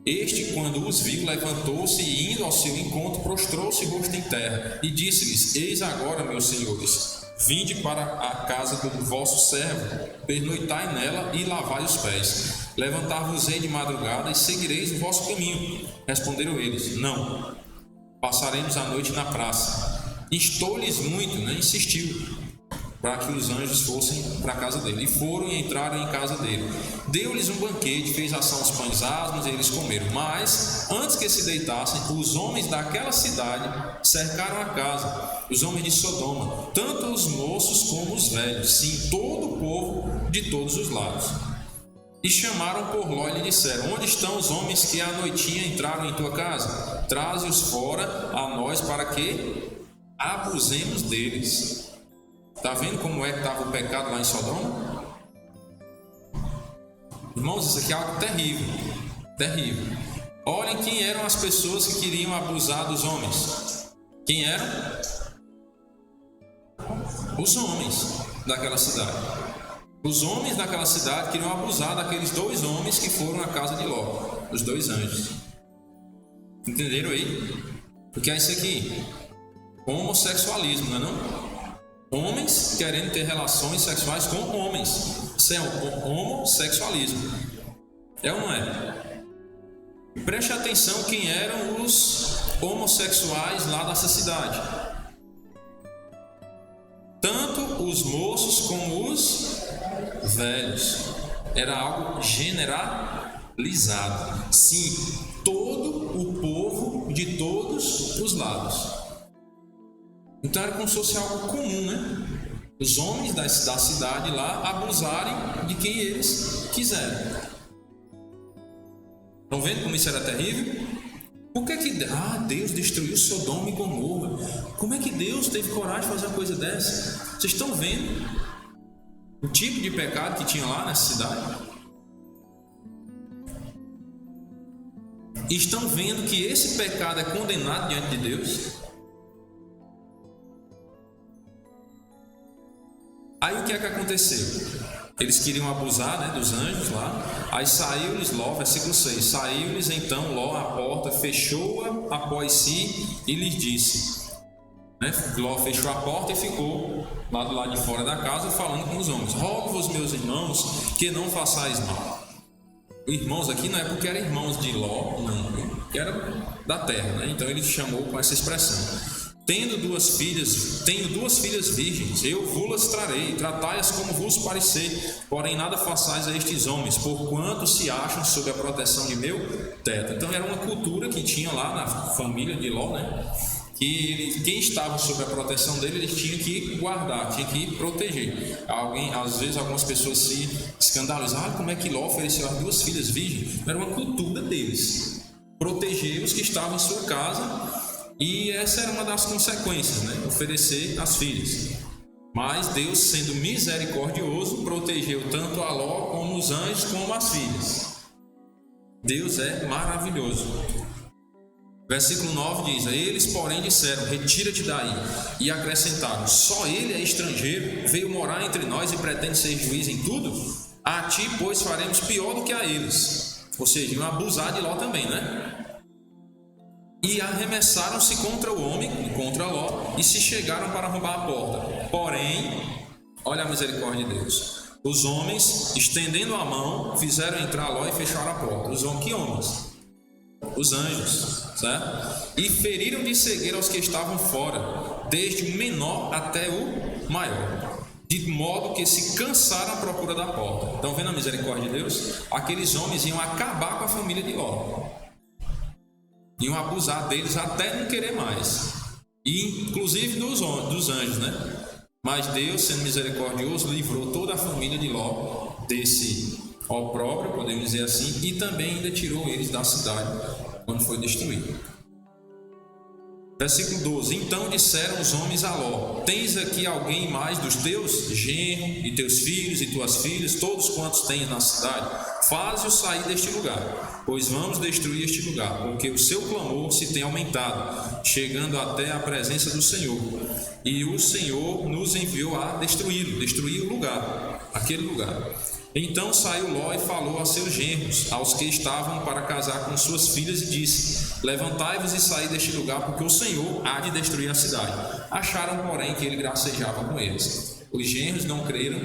Este, quando os viu, levantou-se e, indo ao seu encontro, prostrou-se rosto em terra e disse-lhes: eis agora, meus senhores, vinde para a casa do vosso servo, pernoitai nela e lavai os pés. Levantar-vos-ei de madrugada e seguireis o vosso caminho. Responderam eles: não, passaremos a noite na praça. Instou-lhes muito, né? Insistiu, para que os anjos fossem para a casa dele. E foram e entraram em casa dele. Deu-lhes um banquete, fez assar os pães asmos e eles comeram. Mas, antes que se deitassem, os homens daquela cidade cercaram a casa, os homens de Sodoma, tanto os moços como os velhos, sim, todo o povo de todos os lados. E chamaram por Ló e lhe disseram: onde estão os homens que à noitinha entraram em tua casa? Traze-os fora a nós para que abusemos deles. Está vendo como é que estava o pecado lá em Sodoma? Irmãos, isso aqui é algo terrível, terrível. Olhem quem eram as pessoas que queriam abusar dos homens. Quem eram? Os homens daquela cidade. Os homens daquela cidade queriam abusar daqueles 2 homens que foram à casa de Ló, os 2 anjos. Entenderam aí? O que é isso aqui? Homossexualismo, não é não? Homens querendo ter relações sexuais com homens. Isso é um homossexualismo. É ou não é? Preste atenção quem eram os homossexuais lá dessa cidade. Tanto os moços como os velhos. Era algo generalizado. Sim, todo o povo de todos os lados. Então era como se fosse algo comum, né? Os homens da cidade lá abusarem de quem eles quiserem. Estão vendo como isso era terrível? Por que Deus destruiu Sodoma e Gomorra? Como é que Deus teve coragem de fazer uma coisa dessa? Vocês estão vendo o tipo de pecado que tinha lá nessa cidade? E estão vendo que esse pecado é condenado diante de Deus? Aí o que é que aconteceu? Eles queriam abusar, né, dos anjos lá. Aí saiu-lhes Ló, versículo 6. Saiu-lhes então Ló à porta, fechou-a após si e lhes disse: né? Ló fechou a porta e ficou lá do lado de fora da casa falando com os homens: rogo-vos, meus irmãos, que não façais mal. Irmãos aqui não é porque eram irmãos de Ló, não, que era da terra, né? Então ele chamou com essa expressão: tenho duas filhas virgens, eu vos trarei, tratai-as como vos parecer, porém nada façais a estes homens, porquanto se acham sob a proteção de meu teto. Então era uma cultura que tinha lá na família de Ló, né? Que quem estava sob a proteção dele, eles tinham que guardar, tinham que proteger. Às vezes algumas pessoas se escandalizavam: como é que Ló ofereceu as duas filhas virgens? Era uma cultura deles, proteger os que estavam em sua casa, e essa era uma das consequências, né? Oferecer as filhas. Mas Deus, sendo misericordioso, protegeu tanto a Ló como os anjos, como as filhas. Deus é maravilhoso. Versículo 9 diz: eles, porém, disseram: retira-te daí. E acrescentaram: só ele é estrangeiro, veio morar entre nós e pretende ser juiz em tudo? A ti, pois, faremos pior do que a eles. Ou seja, iam abusar de Ló também, né? E arremessaram-se contra o homem, contra Ló, e se chegaram para roubar a porta. Porém, olha a misericórdia de Deus: os homens, estendendo a mão, fizeram entrar Ló e fecharam a porta. Os homens, que homens? Os anjos, certo? E feriram de cegueira aos que estavam fora, desde o menor até o maior, de modo que se cansaram à procura da porta. Estão vendo a misericórdia de Deus? Aqueles homens iam acabar com a família de Ló, iam abusar deles até não querer mais, e inclusive dos anjos, né? Mas Deus, sendo misericordioso, livrou toda a família de Ló desse opróbrio, podemos dizer assim, e também ainda tirou eles da cidade quando foi destruída. Versículo 12: então disseram os homens a Ló: tens aqui alguém mais dos teus, genro, e teus filhos e tuas filhas, todos quantos tens na cidade? Faze-o sair deste lugar, pois vamos destruir este lugar, porque o seu clamor se tem aumentado, chegando até a presença do Senhor, e o Senhor nos enviou a destruir o lugar, aquele lugar. Então saiu Ló e falou a seus genros, aos que estavam para casar com suas filhas, e disse: levantai-vos e saí deste lugar, porque o Senhor há de destruir a cidade. Acharam, porém, que ele gracejava com eles. Os genros não creram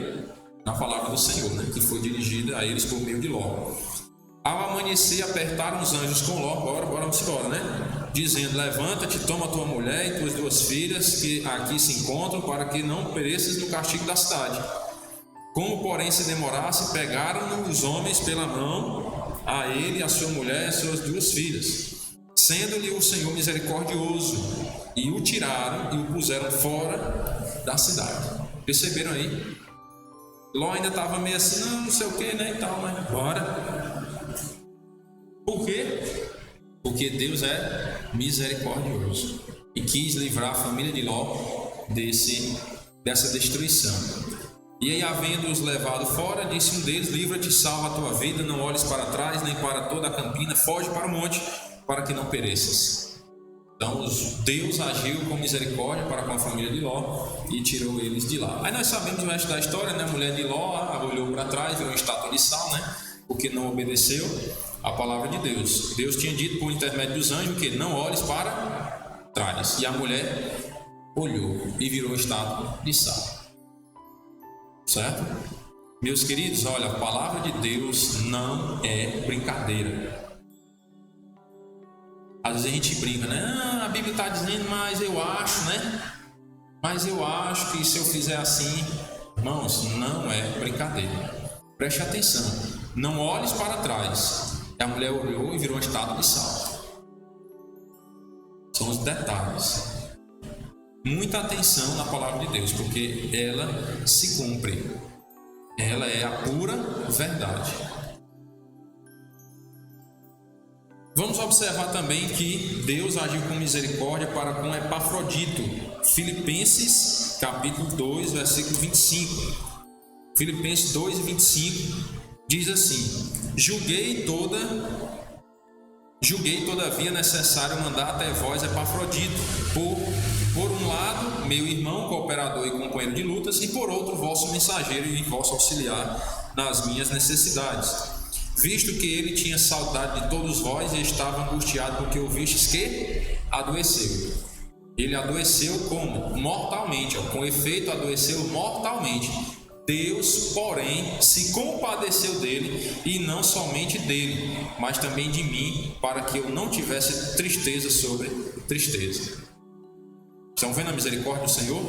na palavra do Senhor, né, que foi dirigida a eles por meio de Ló. Ao amanhecer, apertaram os anjos com Ló: vamos embora, né? Dizendo: levanta-te, toma tua mulher e tuas duas filhas que aqui se encontram, para que não pereças no castigo da cidade. Como, porém, se demorasse, pegaram-no os homens pela mão, a ele, a sua mulher e as suas duas filhas, sendo-lhe o Senhor misericordioso, e o tiraram e o puseram fora da cidade. Perceberam aí? Ló ainda estava meio assim: não sei o que, né, e tal, mas bora. Por quê? Porque Deus é misericordioso e quis livrar a família de Ló dessa destruição. E aí, havendo-os levado fora, disse um deles: livra-te, salva a tua vida, não olhes para trás, nem para toda a campina, foge para o monte, para que não pereças. Então Deus agiu com misericórdia para com a família de Ló e tirou eles de lá. Aí nós sabemos o resto da história, né? A mulher de Ló olhou para trás, viu uma estátua de sal, né? Porque não obedeceu a palavra de Deus. Deus tinha dito por intermédio dos anjos que não olhes para trás, e a mulher olhou e virou estátua de sal. Certo? Meus queridos, olha, a palavra de Deus não é brincadeira. Às vezes a gente brinca, né? A Bíblia está dizendo, mas eu acho, né? Mas eu acho que se eu fizer assim... Irmãos, não é brincadeira. Preste atenção. Não olhes para trás. A mulher olhou e virou uma estátua de sal. São os detalhes. Muita atenção na palavra de Deus, porque ela se cumpre. Ela é a pura verdade. Vamos observar também que Deus agiu com misericórdia para com Epafrodito. Filipenses capítulo 2, versículo 25. Filipenses 2 e 25 diz assim: Julguei todavia necessário mandar até vós Epafrodito, por um lado, meu irmão, cooperador e companheiro de lutas, e por outro, vosso mensageiro e vosso auxiliar nas minhas necessidades, visto que ele tinha saudade de todos vós e estava angustiado porque ouvistes que adoeceu. Ele adoeceu como? Mortalmente. Com efeito, adoeceu mortalmente. Deus, porém, se compadeceu dele, e não somente dele, mas também de mim, para que eu não tivesse tristeza sobre tristeza. Estão vendo a misericórdia do Senhor?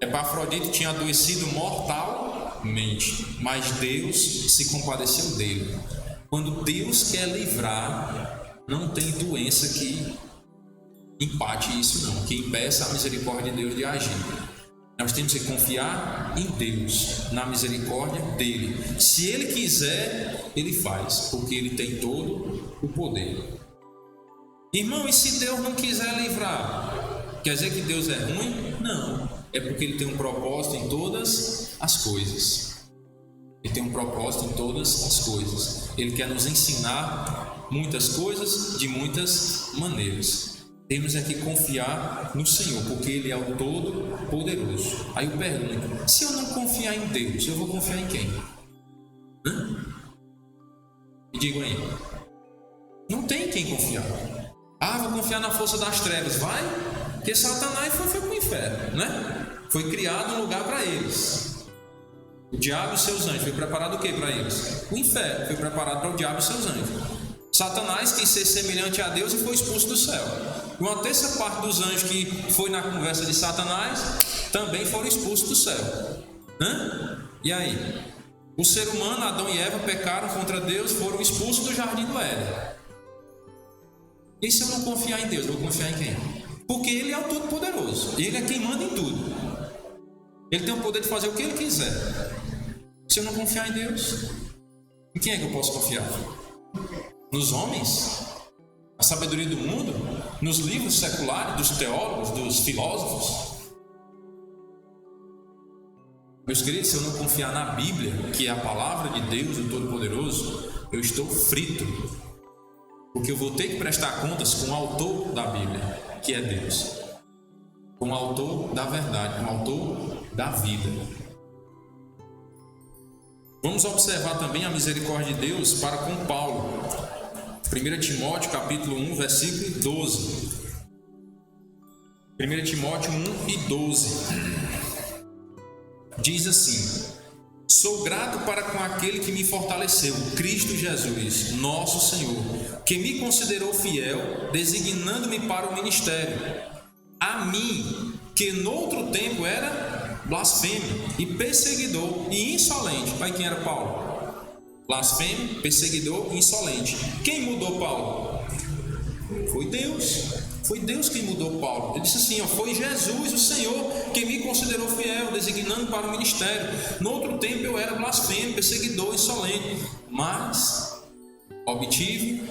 Epafrodito tinha adoecido mortalmente, mas Deus se compadeceu dele. Quando Deus quer livrar, não tem doença que empate isso não, que impeça a misericórdia de Deus de agir. Nós temos que confiar em Deus, na misericórdia dele. Se ele quiser, ele faz, porque ele tem todo o poder. Irmão, e se Deus não quiser livrar? Quer dizer que Deus é ruim? Não, é porque ele tem um propósito em todas as coisas. Ele tem um propósito em todas as coisas. Ele quer nos ensinar muitas coisas de muitas maneiras. Temos é que confiar no Senhor, porque Ele é o Todo-Poderoso. Aí eu pergunto, se eu não confiar em Deus, eu vou confiar em quem? Me digam aí. Não tem quem confiar. Vou confiar na força das trevas. Vai, porque Satanás foi para o inferno, né? Foi criado um lugar para eles. O diabo e seus anjos. Foi preparado o que para eles? O inferno foi preparado para o diabo e seus anjos. Satanás quis ser semelhante a Deus e foi expulso do céu. Uma terça parte dos anjos que foi na conversa de Satanás também foram expulsos do céu. E aí? O ser humano, Adão e Eva, pecaram contra Deus, foram expulsos do jardim do Éden. E se eu não confiar em Deus, eu vou confiar em quem? Porque Ele é o Todo-Poderoso. Ele é quem manda em tudo. Ele tem o poder de fazer o que Ele quiser. Se eu não confiar em Deus, em quem é que eu posso confiar? Nos homens? A sabedoria do mundo? Nos livros seculares, dos teólogos, dos filósofos? Meus queridos, se eu não confiar na Bíblia, que é a palavra de Deus, o Todo-Poderoso, eu estou frito. Porque eu vou ter que prestar contas com o autor da Bíblia, que é Deus. Com o autor da verdade, com o autor da vida. Vamos observar também a misericórdia de Deus para com Paulo. 1 Timóteo capítulo 1, versículo 12. 1 Timóteo 1 e 12. Diz assim: sou grato para com aquele que me fortaleceu, Cristo Jesus, nosso Senhor, que me considerou fiel, designando-me para o ministério. A mim, que noutro tempo era blasfemo e perseguidor e insolente. Aí quem era Paulo? Blasfemo, perseguidor e insolente. Quem mudou Paulo? Foi Deus. Foi Deus quem mudou Paulo. Ele disse assim, foi Jesus, o Senhor, que me considerou fiel, designando para o ministério. No outro tempo eu era blasfemo, perseguidor, insolente, mas obtive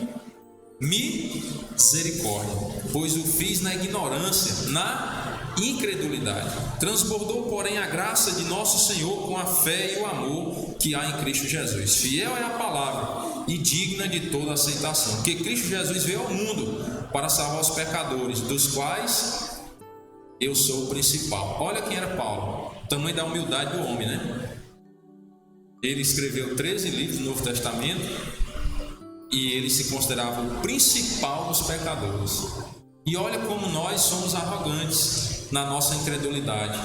misericórdia, pois o fiz na ignorância, na incredulidade. Transbordou, porém, a graça de nosso Senhor com a fé e o amor que há em Cristo Jesus. Fiel é a palavra e digna de toda aceitação, porque Cristo Jesus veio ao mundo para salvar os pecadores, dos quais eu sou o principal. Olha quem era Paulo, o tamanho da humildade do homem, né? Ele escreveu 13 livros do Novo Testamento e ele se considerava o principal dos pecadores. E olha como nós somos arrogantes na nossa incredulidade.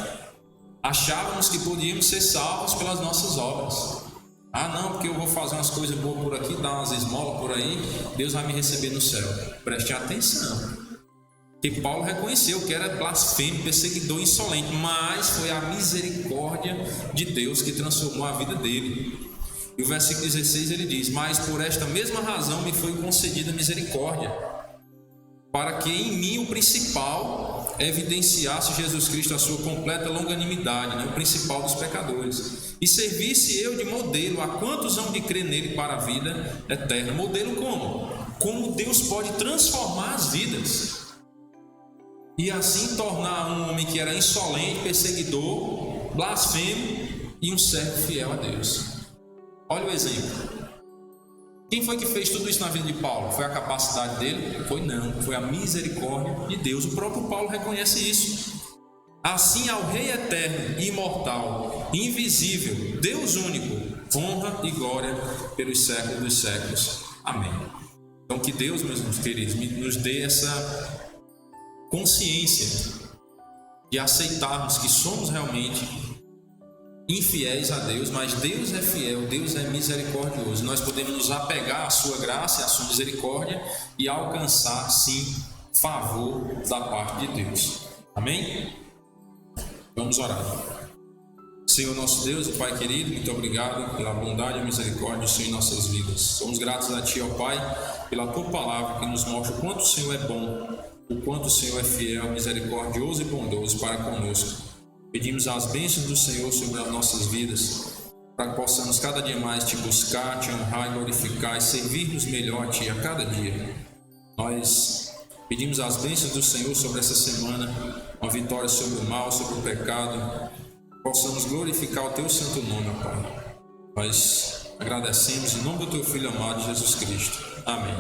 Achávamos que podíamos ser salvos pelas nossas obras. Não, porque eu vou fazer umas coisas boas por aqui, dar umas esmolas por aí, Deus vai me receber no céu. Preste atenção. Que Paulo reconheceu que era blasfemo, perseguidor, insolente, mas foi a misericórdia de Deus que transformou a vida dele. E o versículo 16 ele diz: mas por esta mesma razão me foi concedida misericórdia, para que em mim o principal evidenciasse Jesus Cristo a sua completa longanimidade, o principal dos pecadores, e servisse eu de modelo a quantos hão de crer nele para a vida eterna. Modelo como? Como Deus pode transformar as vidas e assim tornar um homem que era insolente, perseguidor, blasfemo e um servo fiel a Deus. Olha o exemplo. Quem foi que fez tudo isso na vida de Paulo? Foi a capacidade dele? Foi não, foi a misericórdia de Deus. O próprio Paulo reconhece isso. Assim ao Rei eterno, imortal, invisível, Deus único, honra e glória pelos séculos dos séculos. Amém. Então que Deus, meus queridos, nos dê consciência de aceitarmos que somos realmente infiéis a Deus, mas Deus é fiel, Deus é misericordioso. Nós podemos nos apegar à sua graça e à sua misericórdia e alcançar, sim, favor da parte de Deus. Amém? Vamos orar. Senhor nosso Deus e Pai querido, muito obrigado pela bondade e misericórdia do Senhor em nossas vidas. Somos gratos a Ti, ó Pai, pela Tua palavra que nos mostra o quanto o Senhor é bom, o quanto o Senhor é fiel, misericordioso e bondoso para conosco. Pedimos as bênçãos do Senhor sobre as nossas vidas, para que possamos cada dia mais Te buscar, Te honrar e glorificar e servir-nos melhor a Ti a cada dia. Nós pedimos as bênçãos do Senhor sobre essa semana, uma vitória sobre o mal, sobre o pecado, possamos glorificar o Teu santo nome, Pai. Nós agradecemos em nome do Teu Filho amado, Jesus Cristo. Amém.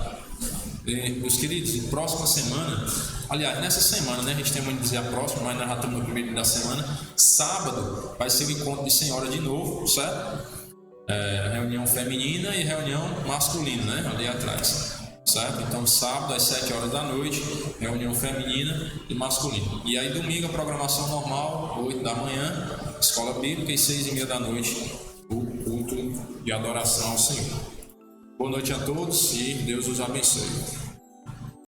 E, meus queridos, próxima semana, aliás, nessa semana, né, a gente tem muito a dizer a próxima, mas nós já estamos no primeiro dia da semana. Sábado vai ser o encontro de senhora de novo, certo? Reunião feminina e reunião masculina, né, ali atrás. Certo? Então, sábado às 7 horas da noite, reunião feminina e masculina. E aí, domingo, a programação normal, 8 da manhã, escola bíblica, e 6:30 da noite, o culto de adoração ao Senhor. Boa noite a todos e Deus os abençoe.